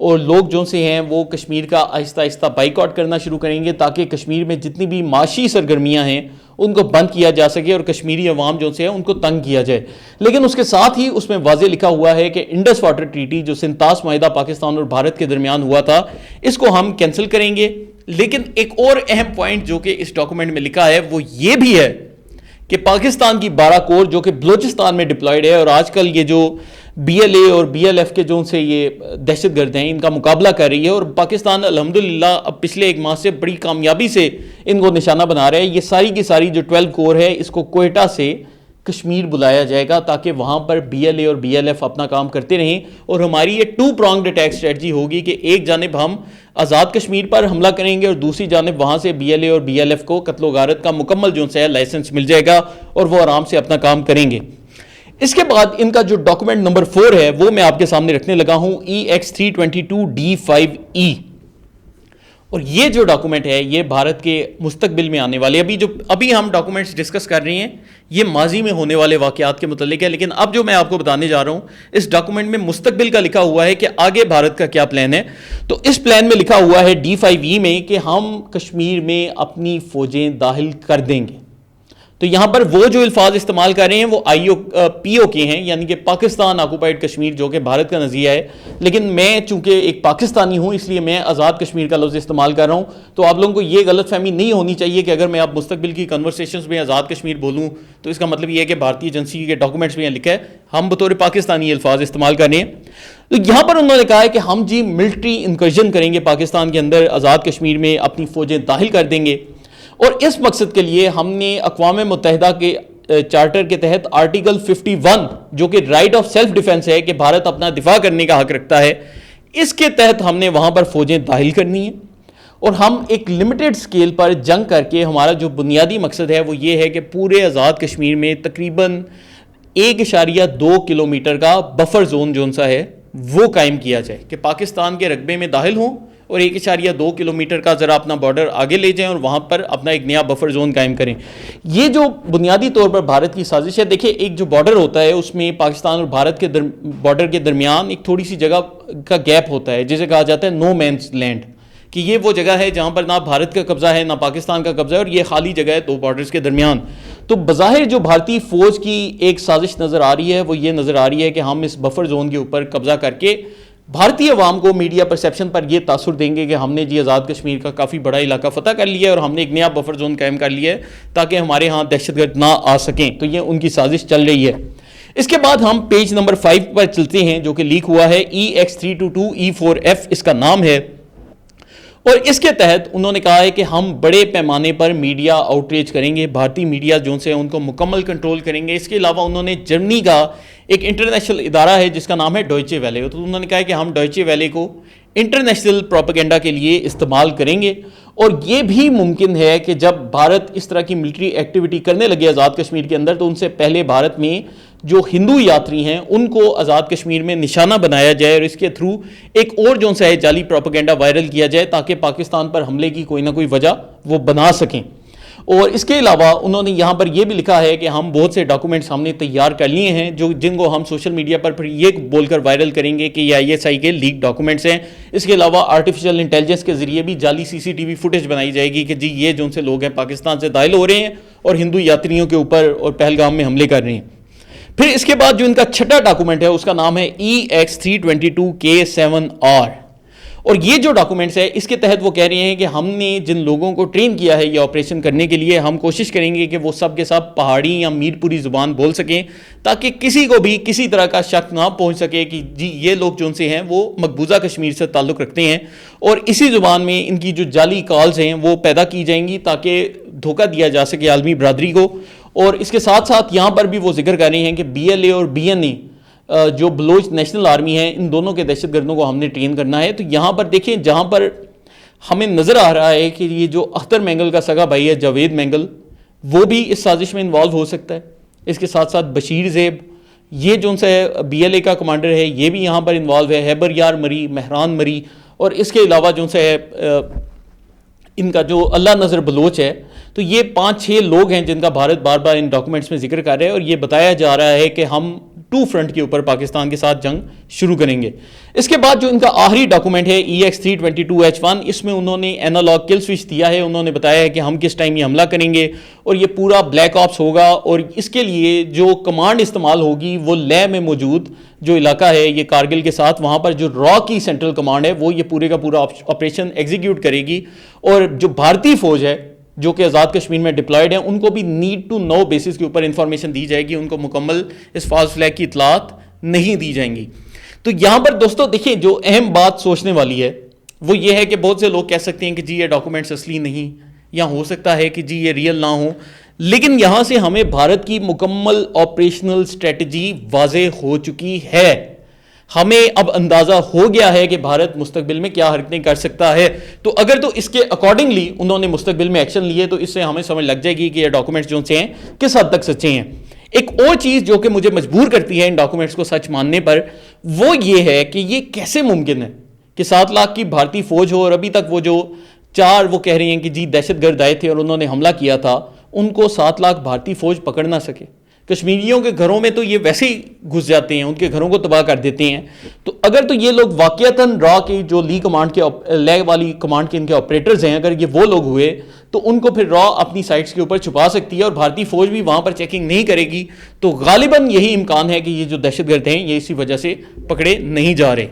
اور لوگ جو سے ہیں وہ کشمیر کا آہستہ آہستہ بائیکاٹ کرنا شروع کریں گے تاکہ کشمیر میں جتنی بھی معاشی سرگرمیاں ہیں ان کو بند کیا جا سکے اور کشمیری عوام جو سے ہیں ان کو تنگ کیا جائے. لیکن اس کے ساتھ ہی اس میں واضح لکھا ہوا ہے کہ انڈس واٹر ٹریٹی جو سنتاس معاہدہ پاکستان اور بھارت کے درمیان ہوا تھا اس کو ہم کینسل کریں گے. لیکن ایک اور اہم پوائنٹ جو کہ اس ڈاکومنٹ میں لکھا ہے وہ یہ بھی ہے کہ پاکستان کی 12 کور جو کہ بلوچستان میں ڈپلائیڈ ہے اور آج کل یہ جو بی ایل اے اور بی ایل ایف کے جو سے یہ دہشت گرد ہیں ان کا مقابلہ کر رہی ہے اور پاکستان الحمدللہ اب پچھلے ایک ماہ سے بڑی کامیابی سے ان کو نشانہ بنا رہا ہے. یہ ساری کی ساری جو 12 کور ہے اس کو کوئٹہ سے کشمیر بلایا جائے گا تاکہ وہاں پر بی ایل اے اور بی ایل ایف اپنا کام کرتے رہیں اور ہماری یہ 2 pronged اٹیک اسٹریٹجی ہوگی کہ ایک جانب ہم آزاد کشمیر پر حملہ کریں گے اور دوسری جانب وہاں سے بی ایل اے اور بی ایل ایف کو قتل و غارت کا مکمل جو ہے لائسنس مل جائے گا اور وہ آرام سے اپنا کام کریں گے. اس کے بعد ان کا جو ڈاکومنٹ نمبر 4 ہے وہ میں آپ کے سامنے رکھنے لگا ہوں EX322D5E. اور یہ جو ڈاکومنٹ ہے یہ بھارت کے مستقبل میں آنے والے ابھی ہم ڈاکومنٹس ڈسکس کر رہے ہیں یہ ماضی میں ہونے والے واقعات کے متعلق ہے. لیکن اب جو میں آپ کو بتانے جا رہا ہوں اس ڈاکومنٹ میں مستقبل کا لکھا ہوا ہے کہ آگے بھارت کا کیا پلان ہے. تو اس پلان میں لکھا ہوا ہے D5E میں کہ ہم کشمیر میں اپنی فوجیں داخل کر دیں گے. تو یہاں پر وہ جو الفاظ استعمال کر رہے ہیں وہ PO کے ہیں یعنی کہ پاکستان آکوپائڈ کشمیر جو کہ بھارت کا نظریہ ہے. لیکن میں چونکہ ایک پاکستانی ہوں اس لیے میں آزاد کشمیر کا لفظ استعمال کر رہا ہوں. تو آپ لوگوں کو یہ غلط فہمی نہیں ہونی چاہیے کہ اگر میں آپ مستقبل کی کنورسیشنز میں آزاد کشمیر بولوں تو اس کا مطلب یہ ہے کہ بھارتی ایجنسی کے ڈاکومنٹس میں لکھا ہے ہم بطور پاکستانی الفاظ استعمال کر رہے ہیں. تو یہاں پر انہوں نے کہا ہے کہ ہم ملٹری انکرجن کریں گے پاکستان کے اندر آزاد کشمیر میں اپنی فوجیں داخل کر دیں گے. اور اس مقصد کے لیے ہم نے اقوام متحدہ کے چارٹر کے تحت آرٹیکل 51 جو کہ رائٹ آف سیلف ڈیفنس ہے کہ بھارت اپنا دفاع کرنے کا حق رکھتا ہے اس کے تحت ہم نے وہاں پر فوجیں داخل کرنی ہیں. اور ہم ایک لمیٹڈ سکیل پر جنگ کر کے ہمارا جو بنیادی مقصد ہے وہ یہ ہے کہ پورے آزاد کشمیر میں تقریباً 1.2 کلومیٹر کا بفر زون جو سا ہے وہ قائم کیا جائے کہ پاکستان کے رقبے میں داخل ہوں اور 1.2 کلومیٹر کا ذرا اپنا بارڈر آگے لے جائیں اور وہاں پر اپنا ایک نیا بفر زون قائم کریں. یہ جو بنیادی طور پر بھارت کی سازش ہے دیکھیں ایک جو بارڈر ہوتا ہے اس میں پاکستان اور بھارت کے بارڈر کے درمیان ایک تھوڑی سی جگہ کا گیپ ہوتا ہے جسے کہا جاتا ہے نو مینس لینڈ کہ یہ وہ جگہ ہے جہاں پر نہ بھارت کا قبضہ ہے نہ پاکستان کا قبضہ ہے اور یہ خالی جگہ ہے 2 بارڈرز کے درمیان. تو بظاہر جو بھارتی فوج کی ایک سازش نظر آ رہی ہے وہ یہ نظر آ رہی ہے کہ ہم اس بفر زون کے اوپر قبضہ کر کے بھارتی عوام کو میڈیا پرسیپشن پر یہ تاثر دیں گے کہ ہم نے جی آزاد کشمیر کا کافی بڑا علاقہ فتح کر لیا ہے اور ہم نے ایک نیا بفر زون قائم کر لیا ہے تاکہ ہمارے ہاں دہشت گرد نہ آ سکیں. تو یہ ان کی سازش چل رہی ہے. اس کے بعد ہم پیج نمبر 5 پر چلتے ہیں جو کہ لیک ہوا ہے EX322E4F اس کا نام ہے. اور اس کے تحت انہوں نے کہا ہے کہ ہم بڑے پیمانے پر میڈیا آؤٹریچ کریں گے بھارتی میڈیا جو سے ان کو مکمل کنٹرول کریں گے. اس کے علاوہ انہوں نے جرمنی کا ایک انٹرنیشنل ادارہ ہے جس کا نام ہے ڈوئچے ویلے. تو انہوں نے کہا کہ ہم ڈوئچے ویلے کو انٹرنیشنل پروپیگنڈا کے لیے استعمال کریں گے. اور یہ بھی ممکن ہے کہ جب بھارت اس طرح کی ملٹری ایکٹیویٹی کرنے لگے آزاد کشمیر کے اندر تو ان سے پہلے بھارت میں جو ہندو یاتری ہیں ان کو آزاد کشمیر میں نشانہ بنایا جائے اور اس کے تھرو ایک اور جو ہے جعلی پروپیگنڈا وائرل کیا جائے تاکہ پاکستان پر حملے کی کوئی نہ کوئی وجہ وہ بنا سکیں. اور اس کے علاوہ انہوں نے یہاں پر یہ بھی لکھا ہے کہ ہم بہت سے ڈاکومنٹس ہم نے تیار کر لیے ہیں جن کو ہم سوشل میڈیا پر پھر یہ بول کر وائرل کریں گے کہ یہ ISI کے لیک ڈاکومنٹس ہیں. اس کے علاوہ آرٹیفیشل انٹیلیجنس کے ذریعے بھی جعلی CCTV فوٹیج بنائی جائے گی کہ جی یہ جو سے لوگ ہیں پاکستان سے داخل ہو رہے ہیں اور ہندو یاتریوں کے اوپر اور پہلگام میں حملے کر رہے ہیں. پھر اس کے بعد جو ان کا چھٹا ڈاکومنٹ ہے اس کا نام ہے EX322K7R. اور یہ جو ڈاکومنٹس ہے اس کے تحت وہ کہہ رہے ہیں کہ ہم نے جن لوگوں کو ٹرین کیا ہے یہ آپریشن کرنے کے لیے ہم کوشش کریں گے کہ وہ سب کے سب پہاڑی یا میر پوری زبان بول سکیں تاکہ کسی کو بھی کسی طرح کا شک نہ پہنچ سکے کہ جی یہ لوگ جو ان سے ہیں وہ مقبوضہ کشمیر سے تعلق رکھتے ہیں. اور اسی زبان میں ان کی جو جعلی کالز ہیں وہ پیدا کی جائیں گی تاکہ دھوکہ دیا جا سکے عالمی برادری کو. اور اس کے ساتھ ساتھ یہاں پر بھی وہ ذکر کر رہے ہیں کہ BLA اور BNA جو بلوچ نیشنل آرمی ہے ان دونوں کے دہشت گردوں کو ہم نے ٹرین کرنا ہے. تو یہاں پر دیکھیں جہاں پر ہمیں نظر آ رہا ہے کہ یہ جو اختر مینگل کا سگا بھائی ہے جاوید مینگل وہ بھی اس سازش میں انوالو ہو سکتا ہے. اس کے ساتھ ساتھ بشیر زیب یہ جو سا BLA کا کمانڈر ہے یہ بھی یہاں پر انوالو ہے. حیبر یار مری مہران مری اور اس کے علاوہ جو سا ہے ان کا جو اللہ نظر بلوچ ہے. تو یہ 5-6 لوگ ہیں جن کا بھارت بار بار ان ڈاکومنٹس میں ذکر کر رہے ہیں اور یہ بتایا جا رہا ہے کہ ہم 2 فرنٹ کے اوپر پاکستان کے ساتھ جنگ شروع کریں گے. اس کے بعد جو ان کا آخری ڈاکومنٹ ہے EX-322H1, اس میں انہوں نے اینالوگ کل سوئچ دیا ہے. انہوں نے بتایا ہے کہ ہم کس ٹائم یہ حملہ کریں گے اور یہ پورا بلیک آپس ہوگا, اور اس کے لیے جو کمانڈ استعمال ہوگی وہ لیہ میں موجود جو علاقہ ہے یہ کارگل کے ساتھ, وہاں پر جو را کی سینٹرل کمانڈ ہے وہ یہ پورے کا پورا آپریشن ایگزیکیوٹ کرے گی. اور جو بھارتی فوج ہے جو کہ آزاد کشمیر میں ڈپلائیڈ ہیں, ان کو بھی نیڈ ٹو نو بیسس کے اوپر انفارمیشن دی جائے گی, ان کو مکمل اس فالس فلیگ کی اطلاعات نہیں دی جائیں گی. تو یہاں پر دوستو دیکھیں جو اہم بات سوچنے والی ہے وہ یہ ہے کہ بہت سے لوگ کہہ سکتے ہیں کہ جی یہ ڈاکومنٹس اصلی نہیں, یا ہو سکتا ہے کہ جی یہ ریئل نہ ہو, لیکن یہاں سے ہمیں بھارت کی مکمل آپریشنل اسٹریٹجی واضح ہو چکی ہے. ہمیں اب اندازہ ہو گیا ہے کہ بھارت مستقبل میں کیا حرکتیں کر سکتا ہے. تو اگر تو اس کے اکارڈنگلی انہوں نے مستقبل میں ایکشن لیے تو اس سے ہمیں سمجھ لگ جائے گی کہ یہ ڈاکومنٹس جو سے ہیں کس حد تک سچے ہیں. ایک اور چیز جو کہ مجھے مجبور کرتی ہے ان ڈاکومنٹس کو سچ ماننے پر, وہ یہ ہے کہ یہ کیسے ممکن ہے کہ 7 لاکھ کی بھارتی فوج ہو اور ابھی تک وہ جو 4 وہ کہہ رہے ہیں کہ جی دہشت گرد آئے تھے اور انہوں نے حملہ کیا تھا, ان کو 7 لاکھ بھارتی فوج پکڑ نہ سکے. کشمیریوں کے گھروں میں تو یہ ویسے ہی گھس جاتے ہیں, ان کے گھروں کو تباہ کر دیتے ہیں. تو اگر تو یہ لوگ واقعتاً را کی جو لی کمانڈ کے لیگ والی کمانڈ کے ان کے آپریٹرز ہیں, اگر یہ وہ لوگ ہوئے تو ان کو پھر را اپنی سائٹس کے اوپر چھپا سکتی ہے اور بھارتی فوج بھی وہاں پر چیکنگ نہیں کرے گی. تو غالباً یہی امکان ہے کہ یہ جو دہشت گرد ہیں یہ اسی وجہ سے پکڑے نہیں جا رہے.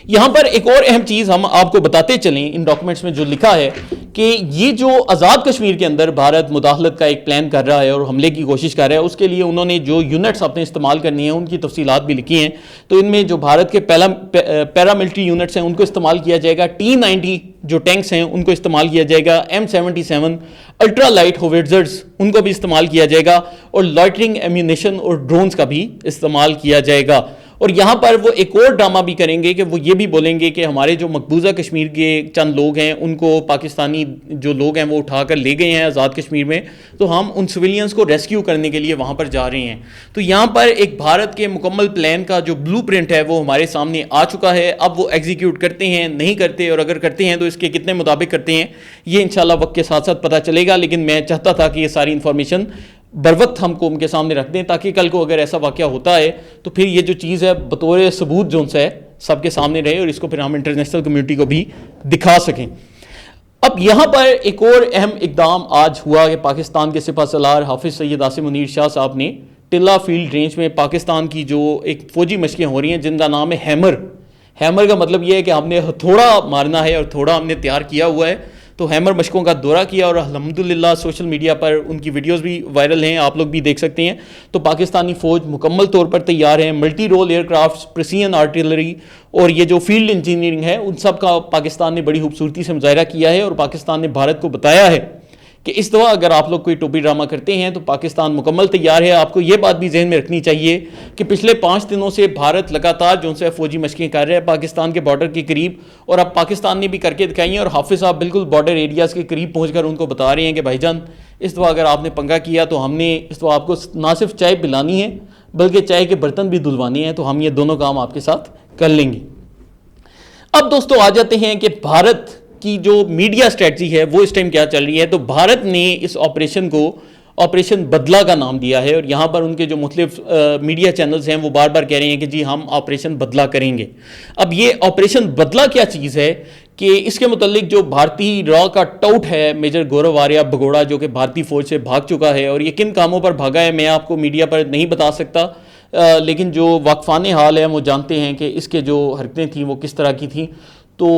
یہاں پر ایک اور اہم چیز ہم آپ کو بتاتے چلیں ان ڈاکومنٹس میں جو لکھا ہے کہ یہ جو آزاد کشمیر کے اندر بھارت مداخلت کا ایک پلان کر رہا ہے اور حملے کی کوشش کر رہا ہے, اس کے لیے انہوں نے جو یونٹس اپنے استعمال کرنی ہیں ان کی تفصیلات بھی لکھی ہیں. تو ان میں جو بھارت کے پیراملٹری یونٹس ہیں ان کو استعمال کیا جائے گا, T-90 جو ٹینکس ہیں ان کو استعمال کیا جائے گا, M77 الٹرا لائٹ ہوویٹزرز ان کو بھی استعمال کیا جائے گا, اور لائٹنگ ایمونیشن اور ڈرونز کا بھی استعمال کیا جائے گا. اور یہاں پر وہ ایک اور ڈرامہ بھی کریں گے کہ وہ یہ بھی بولیں گے کہ ہمارے جو مقبوضہ کشمیر کے چند لوگ ہیں ان کو پاکستانی جو لوگ ہیں وہ اٹھا کر لے گئے ہیں آزاد کشمیر میں, تو ہم ان سویلینز کو ریسکیو کرنے کے لیے وہاں پر جا رہے ہیں. تو یہاں پر ایک بھارت کے مکمل پلان کا جو بلو پرنٹ ہے وہ ہمارے سامنے آ چکا ہے. اب وہ ایگزیکیوٹ کرتے ہیں نہیں کرتے, اور اگر کرتے ہیں تو اس کے کتنے مطابق کرتے ہیں یہ انشاءاللہ وقت کے ساتھ ساتھ پتہ چلے گا. لیکن میں چاہتا تھا کہ یہ ساری انفارمیشن بر وقت ہم قوم کے سامنے رکھ دیں تاکہ کل کو اگر ایسا واقعہ ہوتا ہے تو پھر یہ جو چیز ہے بطور ثبوت جو ہے سب کے سامنے رہے اور اس کو پھر ہم انٹرنیشنل کمیونٹی کو بھی دکھا سکیں. اب یہاں پر ایک اور اہم اقدام آج ہوا کہ پاکستان کے سپہ سالار حافظ سید عاصم منیر شاہ صاحب نے ٹلہ فیلڈ رینج میں پاکستان کی جو ایک فوجی مشقیں ہو رہی ہیں جن کا نام ہے ہیمر. ہیمر کا مطلب یہ ہے کہ ہم نے ہتھوڑا مارنا ہے اور تھوڑا ہم نے تیار کیا ہوا ہے. تو ہیمر مشقوں کا دورہ کیا اور الحمدللہ سوشل میڈیا پر ان کی ویڈیوز بھی وائرل ہیں, آپ لوگ بھی دیکھ سکتے ہیں. تو پاکستانی فوج مکمل طور پر تیار ہے. Multi role aircrafts, precision artillery اور یہ جو فیلڈ انجینئرنگ ہے ان سب کا پاکستان نے بڑی خوبصورتی سے مظاہرہ کیا ہے, اور پاکستان نے بھارت کو بتایا ہے کہ اس دفعہ اگر آپ لوگ کوئی ٹوپی ڈرامہ کرتے ہیں تو پاکستان مکمل تیار ہے. آپ کو یہ بات بھی ذہن میں رکھنی چاہیے کہ پچھلے 5 دنوں سے بھارت لگاتار جو سے فوجی مشقیں کر رہے ہیں پاکستان کے بارڈر کے قریب, اور اب پاکستان نے بھی کر کے دکھائی ہیں. اور حافظ صاحب بالکل بارڈر ایریاز کے قریب پہنچ کر ان کو بتا رہے ہیں کہ بھائی جان اس دفعہ اگر آپ نے پنگا کیا تو ہم نے اس دفعہ آپ کو نہ صرف چائے پلانی ہے بلکہ چائے کے برتن بھی دھلوانے ہیں, تو ہم یہ دونوں کام آپ کے ساتھ کر لیں گے. اب دوستو آ جاتے ہیں کہ بھارت کی جو میڈیا اسٹریٹجی ہے وہ اس ٹائم کیا چل رہی ہے. تو بھارت نے اس آپریشن کو آپریشن بدلہ کا نام دیا ہے, اور یہاں پر ان کے جو مختلف میڈیا چینلز ہیں وہ بار بار کہہ رہے ہیں کہ جی ہم آپریشن بدلہ کریں گے. اب یہ آپریشن بدلہ کیا چیز ہے کہ اس کے متعلق جو بھارتی را کا ٹاؤٹ ہے میجر گورو آریہ بگوڑا جو کہ بھارتی فوج سے بھاگ چکا ہے, اور یہ کن کاموں پر بھاگا ہے میں آپ کو میڈیا پر نہیں بتا سکتا, لیکن جو واقفان حال ہے وہ جانتے ہیں کہ اس کے جو حرکتیں تھیں وہ کس طرح کی تھیں. تو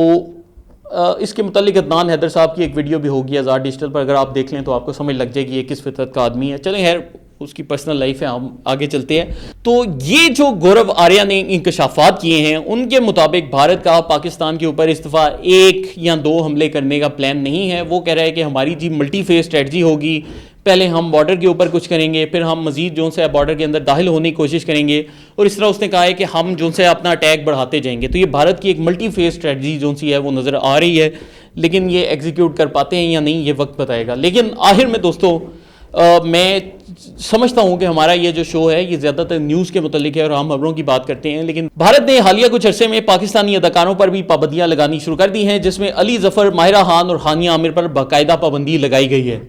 اس کے متعلق عدنان حیدر صاحب کی ایک ویڈیو بھی ہوگی آزاد ڈیجیٹل پر, اگر آپ دیکھ لیں تو آپ کو سمجھ لگ جائے گی یہ کس فطرت کا آدمی ہے. چلیں خیر اس کی پرسنل لائف ہے, ہم آگے چلتے ہیں. تو یہ جو گورو آریہ نے انکشافات کیے ہیں ان کے مطابق بھارت کا پاکستان کے اوپر اس دفعہ 1 یا 2 حملے کرنے کا پلان نہیں ہے. وہ کہہ رہا ہے کہ ہماری جی ملٹی فیز اسٹریٹجی ہوگی, پہلے ہم بارڈر کے اوپر کچھ کریں گے, پھر ہم مزید جو سے بارڈر کے اندر داخل ہونے کی کوشش کریں گے, اور اس طرح اس نے کہا ہے کہ ہم جو سے اپنا اٹیک بڑھاتے جائیں گے. تو یہ بھارت کی ایک ملٹی فیز اسٹریٹجی جو سی ہے وہ نظر آ رہی ہے, لیکن یہ ایگزیکیوٹ کر پاتے ہیں یا نہیں یہ وقت بتائے گا. لیکن آخر میں دوستو میں سمجھتا ہوں کہ ہمارا یہ جو شو ہے یہ زیادہ تر نیوز کے متعلق ہے اور ہم خبروں کی بات کرتے ہیں, لیکن بھارت نے حالیہ کچھ عرصے میں پاکستانی اداکاروں پر بھی پابندیاں لگانی شروع کر دی ہیں, جس میں علی ظفر, ماہرہ خان اور ہانیہ عامر پر باقاعدہ پابندی لگائی گئی ہے.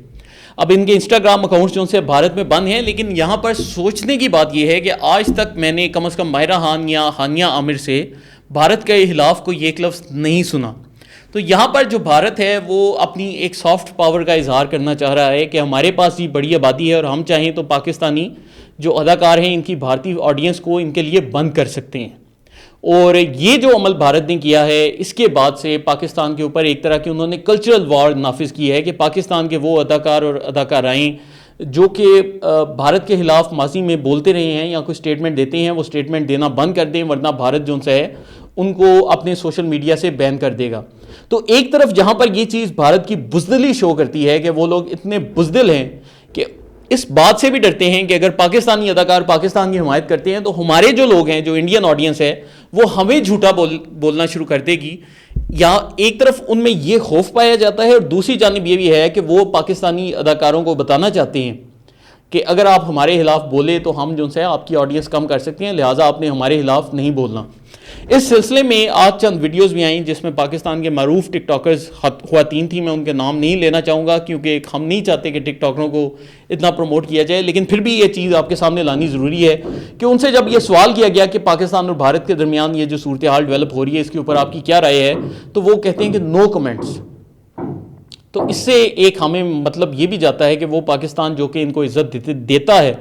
اب ان کے انسٹاگرام اکاؤنٹس جو سے بھارت میں بند ہیں، لیکن یہاں پر سوچنے کی بات یہ ہے کہ آج تک میں نے کم از کم ماہرہ خان یا ہانیہ عامر سے بھارت کے خلاف کوئی ایک لفظ نہیں سنا. تو یہاں پر جو بھارت ہے وہ اپنی ایک سافٹ پاور کا اظہار کرنا چاہ رہا ہے کہ ہمارے پاس یہ بڑی آبادی ہے اور ہم چاہیں تو پاکستانی جو اداکار ہیں ان کی بھارتی آڈینس کو ان کے لیے بند کر سکتے ہیں. اور یہ جو عمل بھارت نے کیا ہے اس کے بعد سے پاکستان کے اوپر ایک طرح کی انہوں نے کلچرل وار نافذ کی ہے کہ پاکستان کے وہ اداکار اور اداکارائیں جو کہ بھارت کے خلاف ماضی میں بولتے رہے ہیں یا کوئی سٹیٹمنٹ دیتے ہیں وہ سٹیٹمنٹ دینا بند کر دیں، ورنہ بھارت جو ہے ان کو اپنے سوشل میڈیا سے بین کر دے گا. تو ایک طرف جہاں پر یہ چیز بھارت کی بزدلی شو کرتی ہے کہ وہ لوگ اتنے بزدل ہیں کہ اس بات سے بھی ڈرتے ہیں کہ اگر پاکستانی اداکار پاکستان کی حمایت کرتے ہیں تو ہمارے جو لوگ ہیں، جو انڈین آڈینس ہے، وہ ہمیں جھوٹا بولنا شروع کر دے گی. یا ایک طرف ان میں یہ خوف پایا جاتا ہے اور دوسری جانب یہ بھی ہے کہ وہ پاکستانی اداکاروں کو بتانا چاہتے ہیں کہ اگر آپ ہمارے خلاف بولے تو ہم جو ہے آپ کی آڈینس کم کر سکتے ہیں، لہٰذا آپ نے ہمارے خلاف نہیں بولنا. اس سلسلے میں آج چند ویڈیوز بھی آئیں جس میں پاکستان کے معروف ٹک ٹاکرز خواتین تھیں، میں ان کے نام نہیں لینا چاہوں گا کیونکہ ہم نہیں چاہتے کہ ٹک ٹاکروں کو اتنا پروموٹ کیا جائے، لیکن پھر بھی یہ چیز آپ کے سامنے لانی ضروری ہے کہ ان سے جب یہ سوال کیا گیا کہ پاکستان اور بھارت کے درمیان یہ جو صورتحال ڈیولپ ہو رہی ہے اس کے اوپر آپ کی کیا رائے ہے، تو وہ کہتے ہیں کہ نو کمنٹس. تو اس سے ایک ہمیں مطلب یہ بھی جاتا ہے کہ وہ پاکستان جو کہ ان کو عزت دیتا ہے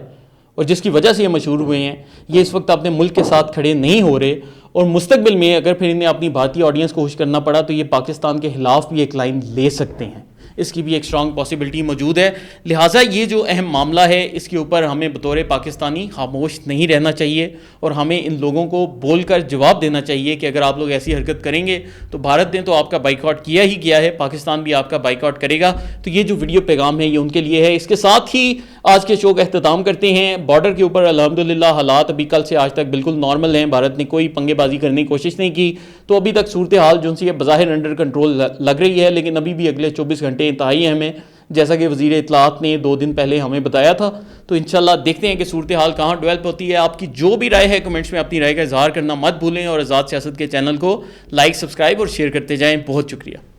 اور جس کی وجہ سے یہ مشہور ہوئے ہیں، یہ اس وقت اپنے ملک کے ساتھ کھڑے نہیں ہو رہے، اور مستقبل میں اگر پھر انہیں اپنی بھارتی آڈینس کو خوش کرنا پڑا تو یہ پاکستان کے خلاف بھی ایک لائن لے سکتے ہیں. اس کی بھی ایک اسٹرانگ پاسبلٹی موجود ہے. لہٰذا یہ جو اہم معاملہ ہے اس کے اوپر ہمیں بطور پاکستانی خاموش نہیں رہنا چاہیے اور ہمیں ان لوگوں کو بول کر جواب دینا چاہیے کہ اگر آپ لوگ ایسی حرکت کریں گے تو بھارت نے تو آپ کا بائیکاٹ کیا ہی کیا ہے، پاکستان بھی آپ کا بائیکاٹ کرے گا. تو یہ جو ویڈیو پیغام ہے یہ ان کے لیے ہے. اس کے ساتھ ہی آج کے شو کا اختتام کرتے ہیں. بارڈر کے اوپر الحمدللہ حالات ابھی کل سے آج تک بالکل نارمل ہیں، بھارت نے کوئی پنگے بازی کرنے کی کوشش نہیں کی، تو ابھی تک صورتحال جو سی ہے بظاہر انڈر کنٹرول لگ رہی ہے، لیکن ابھی بھی اگلے 24 گھنٹے انتہائی اہم ہے جیسا کہ وزیر اطلاعات نے 2 دن پہلے ہمیں بتایا تھا. تو انشاءاللہ دیکھتے ہیں کہ صورتحال کہاں ڈیولپ ہوتی ہے. آپ کی جو بھی رائے ہے کمنٹس میں اپنی رائے کا اظہار کرنا مت بھولیں، اور آزاد سیاست کے چینل کو لائک، سبسکرائب اور شیئر کرتے جائیں. بہت شکریہ.